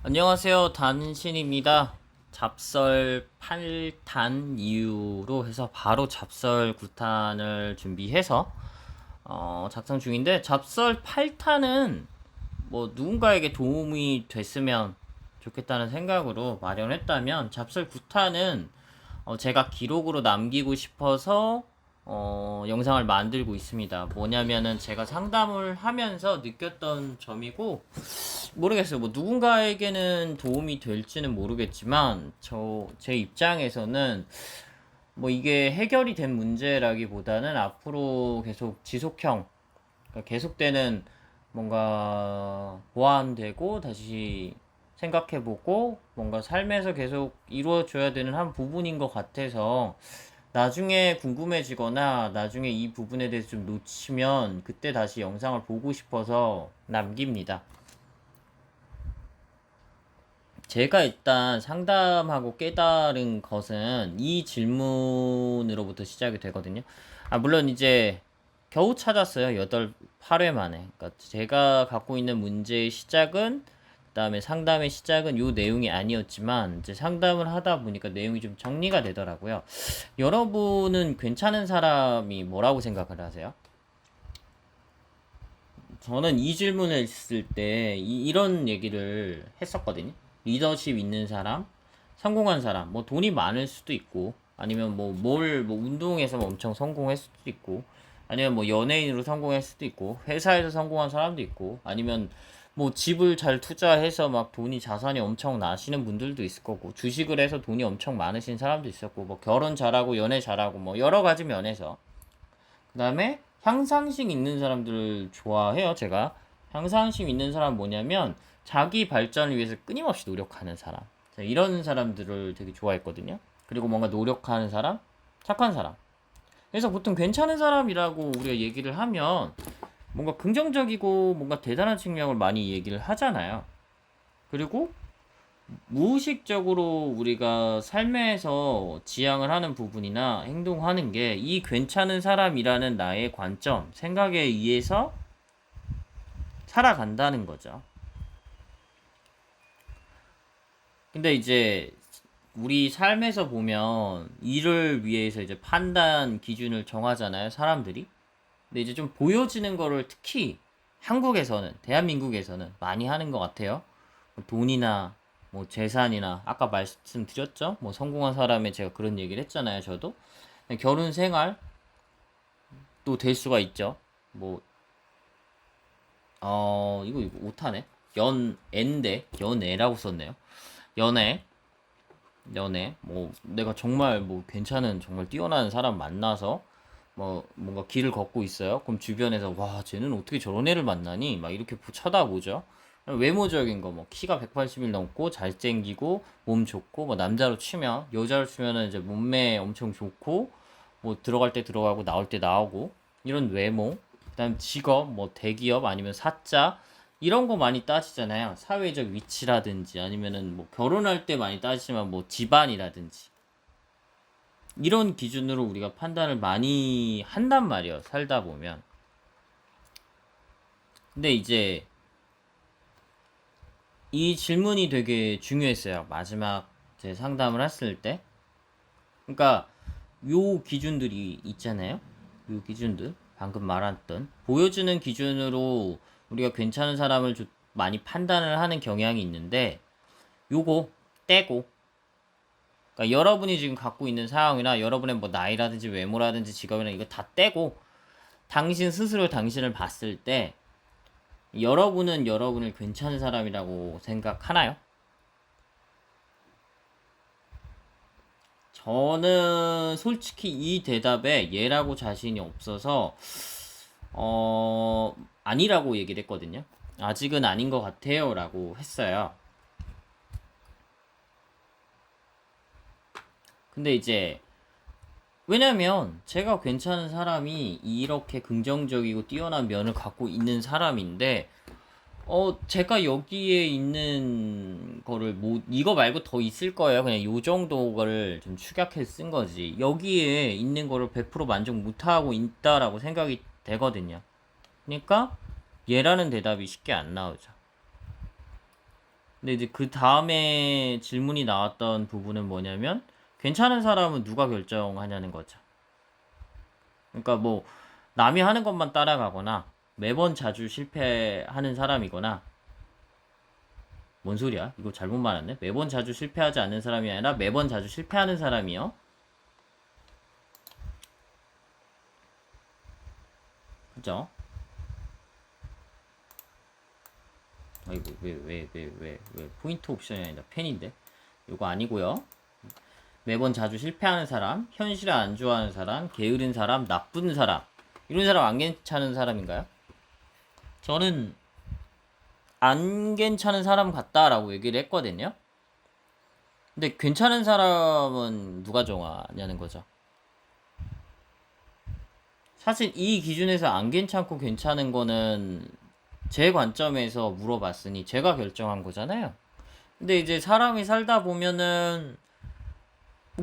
안녕하세요. 단신입니다. 잡설 8탄 이후로 해서 바로 잡설 9탄을 준비해서 작성 중인데, 잡설 8탄은 뭐 누군가에게 도움이 됐으면 좋겠다는 생각으로 마련했다면, 잡설 9탄은 제가 기록으로 남기고 싶어서 영상을 만들고 있습니다. 뭐냐면은 제가 상담을 하면서 느꼈던 점이고, 모르겠어요. 뭐 누군가에게는 도움이 될지는 모르겠지만 제 입장에서는 뭐 이게 해결이 된 문제라기보다는 앞으로 계속 지속형, 그러니까 계속되는, 뭔가 보완되고 다시 생각해보고 뭔가 삶에서 계속 이루어져야 되는 한 부분인 것 같아서, 나중에 궁금해지거나 나중에 이 부분에 대해서 좀 놓치면 그때 다시 영상을 보고 싶어서 남깁니다. 제가 일단 상담하고 깨달은 것은 이 질문으로부터 시작이 되거든요. 물론 이제 겨우 찾았어요. 8회 만에. 그러니까 제가 갖고 있는 문제의 시작은, 그다음에 상담의 시작은 요 내용이 아니었지만, 이제 상담을 하다 보니까 내용이 좀 정리가 되더라고요. 여러분은 괜찮은 사람이 뭐라고 생각을 하세요? 저는 이 질문을 했을 때 이런 얘기를 했었거든요. 리더십 있는 사람, 성공한 사람, 뭐 돈이 많을 수도 있고, 아니면 뭐 운동에서 엄청 성공할 수도 있고, 아니면 뭐 연예인으로 성공할 수도 있고, 회사에서 성공한 사람도 있고, 아니면 뭐 집을 잘 투자해서 막 돈이 자산이 엄청 나시는 분들도 있을 거고, 주식을 해서 돈이 엄청 많으신 사람도 있었고, 뭐 결혼 잘하고 연애 잘하고 뭐 여러 가지 면에서. 그 다음에 향상심 있는 사람들을 좋아해요. 제가 향상심 있는 사람 뭐냐면, 자기 발전을 위해서 끊임없이 노력하는 사람, 이런 사람들을 되게 좋아했거든요. 그리고 뭔가 노력하는 사람, 착한 사람. 그래서 보통 괜찮은 사람이라고 우리가 얘기를 하면 뭔가 긍정적이고 뭔가 대단한 측면을 많이 얘기를 하잖아요. 그리고 무의식적으로 우리가 삶에서 지향을 하는 부분이나 행동하는 게 이 괜찮은 사람이라는 나의 관점, 생각에 의해서 살아간다는 거죠. 근데 이제 우리 삶에서 보면 이를 위해서 이제 판단 기준을 정하잖아요, 사람들이. 근데 이제 좀 보여지는 거를 특히 한국에서는, 대한민국에서는 많이 하는 것 같아요. 뭐 돈이나 뭐 재산이나, 아까 말씀드렸죠? 뭐 성공한 사람의, 제가 그런 얘기를 했잖아요, 저도. 결혼 생활도 될 수가 있죠. 뭐, 이거 오타네. 연애라고 썼네요. 연애, 뭐, 내가 정말 뭐 괜찮은, 정말 뛰어난 사람 만나서 뭐 뭔가 길을 걷고 있어요. 그럼 주변에서 와, 쟤는 어떻게 저런 애를 만나니? 막 이렇게 쳐다보죠. 외모적인 거, 뭐 키가 180일 넘고 잘생기고 몸 좋고, 뭐 남자로 치면, 여자로 치면은 이제 몸매 엄청 좋고, 뭐 들어갈 때 들어가고 나올 때 나오고, 이런 외모. 그다음 직업, 뭐 대기업 아니면 사자, 이런 거 많이 따지잖아요. 사회적 위치라든지, 아니면은 뭐 결혼할 때 많이 따지지만 뭐 집안이라든지, 이런 기준으로 우리가 판단을 많이 한단 말이에요, 살다 보면. 근데 이제 이 질문이 되게 중요했어요. 마지막 제 상담을 했을 때. 그러니까 요 기준들이 있잖아요. 요 기준들. 방금 말했던 보여주는 기준으로 우리가 괜찮은 사람을 많이 판단을 하는 경향이 있는데, 요거 떼고, 그러니까 여러분이 지금 갖고 있는 상황이나 여러분의 뭐 나이라든지 외모라든지 직업이나 이거 다 떼고, 당신 스스로 당신을 봤을 때 여러분은 여러분을 괜찮은 사람이라고 생각하나요? 저는 솔직히 이 대답에 예라고 자신이 없어서 아니라고 얘기를 했거든요. 아직은 아닌 것 같아요 라고 했어요. 근데 이제 왜냐면 제가 괜찮은 사람이 이렇게 긍정적이고 뛰어난 면을 갖고 있는 사람인데, 제가 여기에 있는 거를 뭐 이거 말고 더 있을 거예요. 그냥 요 정도를 좀 축약해서 쓴 거지. 여기에 있는 거를 100% 만족 못 하고 있다라고 생각이 되거든요. 그러니까 얘라는 대답이 쉽게 안 나오죠. 근데 이제 그 다음에 질문이 나왔던 부분은 뭐냐면 괜찮은 사람은 누가 결정하냐는 거죠. 그러니까 뭐 남이 하는 것만 따라가거나 매번 자주 실패하는 사람이거나 뭔 소리야? 이거 잘못 말했네. 매번 자주 실패하지 않는 사람이 아니라 매번 자주 실패하는 사람이요. 그죠? 아이고 왜 포인트 옵션이 아니라 펜인데 이거 아니고요. 매번 자주 실패하는 사람, 현실을 안 좋아하는 사람, 게으른 사람, 나쁜 사람. 이런 사람 안 괜찮은 사람인가요? 저는 안 괜찮은 사람 같다라고 얘기를 했거든요. 근데 괜찮은 사람은 누가 정하냐는 거죠. 사실 이 기준에서 안 괜찮고 괜찮은 거는 제 관점에서 물어봤으니 제가 결정한 거잖아요. 근데 이제 사람이 살다 보면은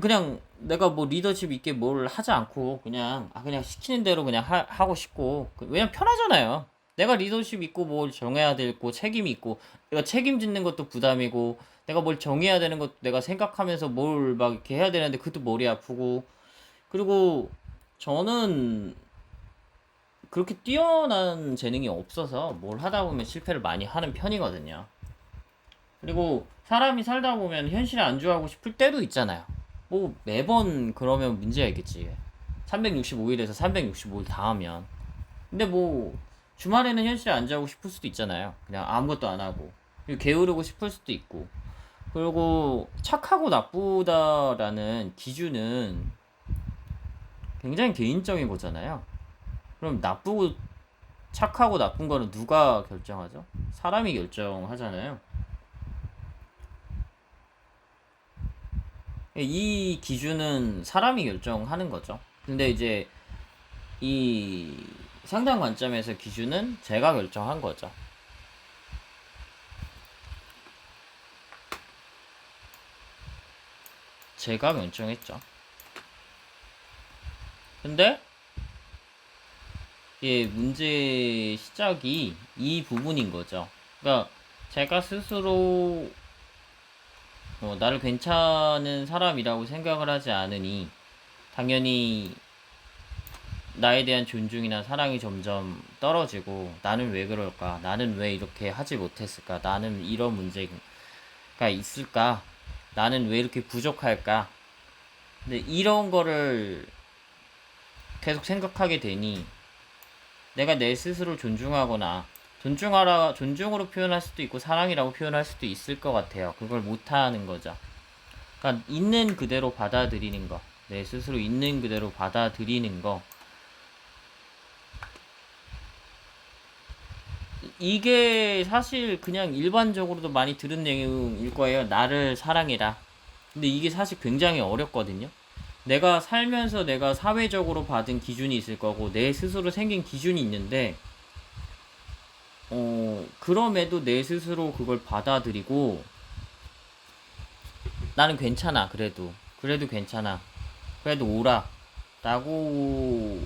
그냥 내가 뭐 리더십 있게 뭘 하지 않고 그냥 시키는 대로 그냥 하고 싶고 왜냐면 편하잖아요. 내가 리더십 있고 뭘 정해야 되고 책임이 있고 내가 책임짓는 것도 부담이고 내가 뭘 정해야 되는 것도 내가 생각하면서 뭘 막 이렇게 해야 되는데 그것도 머리 아프고 그리고 저는 그렇게 뛰어난 재능이 없어서 뭘 하다 보면 실패를 많이 하는 편이거든요. 그리고 사람이 살다 보면 현실에 안주하고 싶을 때도 있잖아요. 뭐 매번 그러면 문제가 있겠지. 365일에서 365일 다 하면. 근데 뭐 주말에는 현실에 안주하고 싶을 수도 있잖아요. 그냥 아무것도 안 하고. 그리고 게으르고 싶을 수도 있고. 그리고 착하고 나쁘다라는 기준은 굉장히 개인적인 거잖아요. 그럼 나쁘고 착하고 나쁜 거는 누가 결정하죠? 사람이 결정하잖아요. 이 기준은 사람이 결정하는 거죠. 근데 이제 이 상담 관점에서 기준은 제가 결정한 거죠. 제가 결정했죠. 근데 이 문제 시작이 이 부분인 거죠. 그러니까 제가 스스로 나를 괜찮은 사람이라고 생각을 하지 않으니 당연히 나에 대한 존중이나 사랑이 점점 떨어지고 나는 왜 그럴까? 나는 왜 이렇게 하지 못했을까? 나는 이런 문제가 있을까? 나는 왜 이렇게 부족할까? 근데 이런 거를 계속 생각하게 되니 내가 내 스스로 존중하거나 존중으로 표현할 수도 있고 사랑이라고 표현할 수도 있을 것 같아요. 그걸 못하는 거죠. 그러니까 있는 그대로 받아들이는 거, 내 스스로 있는 그대로 받아들이는 거. 이게 사실 그냥 일반적으로도 많이 들은 내용일 거예요. 나를 사랑해라. 근데 이게 사실 굉장히 어렵거든요. 내가 살면서 내가 사회적으로 받은 기준이 있을 거고 내 스스로 생긴 기준이 있는데 그럼에도 내 스스로 그걸 받아들이고 나는 괜찮아. 그래도 괜찮아. 그래도 오라 라고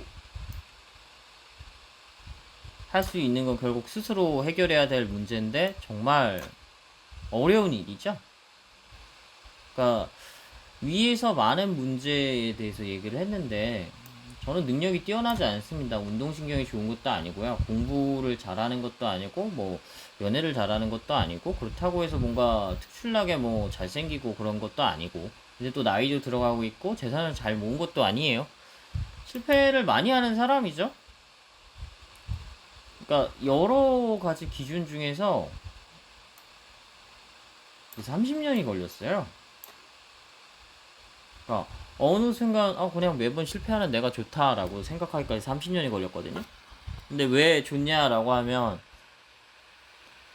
할 수 있는 건 결국 스스로 해결해야 될 문제인데 정말 어려운 일이죠. 그러니까 위에서 많은 문제에 대해서 얘기를 했는데 저는 능력이 뛰어나지 않습니다. 운동신경이 좋은 것도 아니고요. 공부를 잘하는 것도 아니고 뭐 연애를 잘하는 것도 아니고 그렇다고 해서 뭔가 특출나게 뭐 잘생기고 그런 것도 아니고 이제 또 나이도 들어가고 있고 재산을 잘 모은 것도 아니에요. 실패를 많이 하는 사람이죠. 그러니까 여러 가지 기준 중에서 30년이 걸렸어요. 그러니까 어느 순간 그냥 매번 실패하는 내가 좋다라고 생각하기까지 30년이 걸렸거든요. 근데 왜 좋냐라고 하면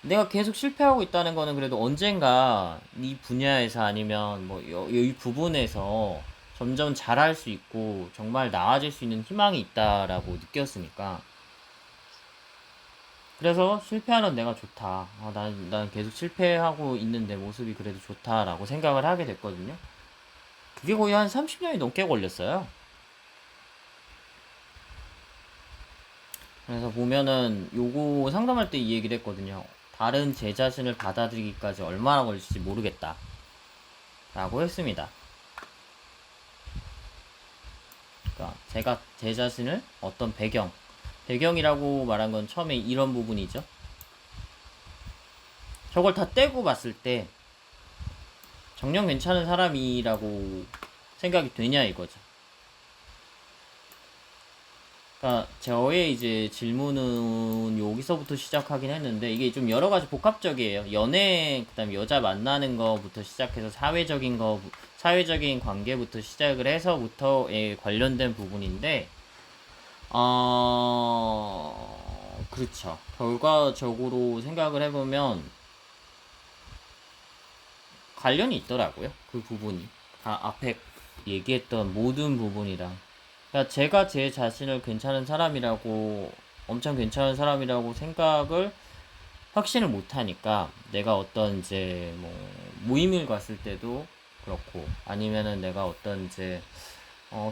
내가 계속 실패하고 있다는 거는 그래도 언젠가 이 분야에서 아니면 뭐 이 부분에서 점점 잘할 수 있고 정말 나아질 수 있는 희망이 있다라고 느꼈으니까 그래서 실패하는 내가 좋다. 난 계속 실패하고 있는 내 모습이 그래도 좋다라고 생각을 하게 됐거든요. 그게 거의 한 30년이 넘게 걸렸어요. 그래서 보면은 요거 상담할 때 이 얘기를 했거든요. 다른 제 자신을 받아들이기까지 얼마나 걸릴지 모르겠다 라고 했습니다. 그러니까 제가 제 자신을 어떤 배경이라고 말한 건 처음에 이런 부분이죠. 저걸 다 떼고 봤을 때 정녕 괜찮은 사람이라고 생각이 되냐 이거죠. 그러니까 저의 이제 질문은 여기서부터 시작하긴 했는데 이게 좀 여러 가지 복합적이에요. 연애, 그다음 여자 만나는 거부터 시작해서 사회적인 관계부터 시작을 해서부터에 관련된 부분인데, 그렇죠. 결과적으로 생각을 해보면 관련이 있더라고요. 그 부분이. 앞에 얘기했던 모든 부분이랑. 그러니까 제가 제 자신을 엄청 괜찮은 사람이라고 생각을 확신을 못하니까 내가 어떤 이제 뭐 모임을 갔을 때도 그렇고 아니면은 내가 어떤 이제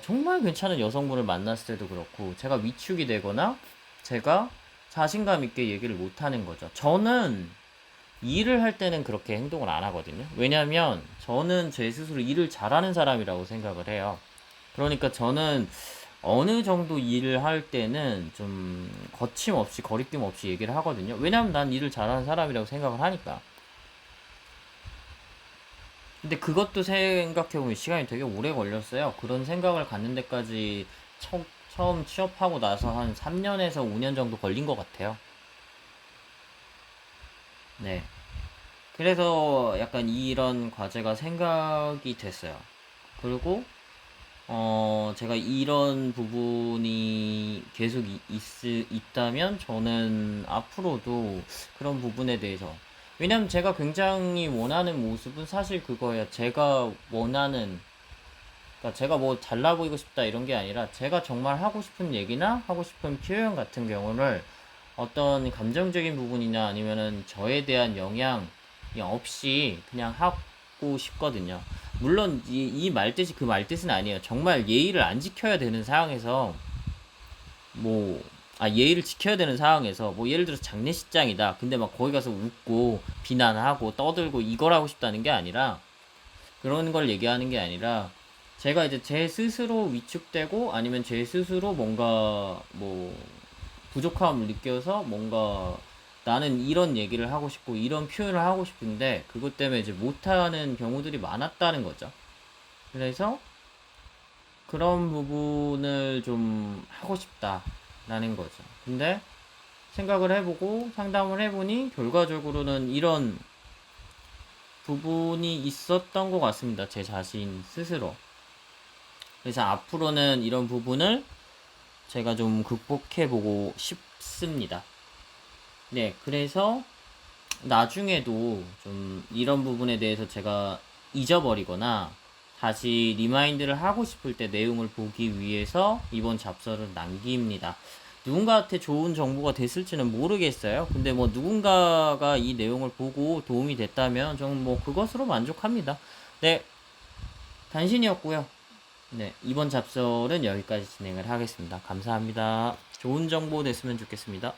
정말 괜찮은 여성분을 만났을 때도 그렇고 제가 위축이 되거나 제가 자신감 있게 얘기를 못하는 거죠. 저는 일을 할 때는 그렇게 행동을 안 하거든요. 왜냐면 저는 제 스스로 일을 잘하는 사람이라고 생각을 해요. 그러니까 저는 어느 정도 일을 할 때는 좀 거침없이 거리낌 없이 얘기를 하거든요. 왜냐면 난 일을 잘하는 사람이라고 생각을 하니까. 근데 그것도 생각해보면 시간이 되게 오래 걸렸어요. 그런 생각을 갖는 데까지 처음 취업하고 나서 한 3년에서 5년 정도 걸린 것 같아요. 네. 그래서 약간 이런 과제가 생각이 됐어요. 그리고 제가 이런 부분이 계속 있다면 저는 앞으로도 그런 부분에 대해서 왜냐면 제가 굉장히 원하는 모습은 사실 그거예요. 그러니까 제가 뭐 잘나 보이고 싶다 이런 게 아니라 제가 정말 하고 싶은 얘기나 하고 싶은 표현 같은 경우를 어떤 감정적인 부분이나 아니면은 저에 대한 영향이 없이 그냥 하고 싶거든요. 물론 이 말뜻이 그 말뜻은 아니에요. 정말 예의를 안 지켜야 되는 상황에서 뭐 예의를 지켜야 되는 상황에서 뭐 예를 들어서 장례식장이다. 근데 막 거기 가서 웃고 비난하고 떠들고 이걸 하고 싶다는 게 아니라 그런 걸 얘기하는 게 아니라 제가 이제 제 스스로 위축되고 아니면 제 스스로 뭔가 뭐 부족함을 느껴서 뭔가 나는 이런 얘기를 하고 싶고 이런 표현을 하고 싶은데 그것 때문에 이제 못하는 경우들이 많았다는 거죠. 그래서 그런 부분을 좀 하고 싶다라는 거죠. 근데 생각을 해보고 상담을 해보니 결과적으로는 이런 부분이 있었던 것 같습니다. 제 자신 스스로. 그래서 앞으로는 이런 부분을 제가 좀 극복해보고 싶습니다. 네, 그래서 나중에도 좀 이런 부분에 대해서 제가 잊어버리거나 다시 리마인드를 하고 싶을 때 내용을 보기 위해서 이번 잡서를 남깁니다. 누군가한테 좋은 정보가 됐을지는 모르겠어요. 근데 뭐 누군가가 이 내용을 보고 도움이 됐다면 저는 뭐 그것으로 만족합니다. 네, 단신이었고요. 네, 이번 잡설은 여기까지 진행을 하겠습니다. 감사합니다. 좋은 정보 됐으면 좋겠습니다.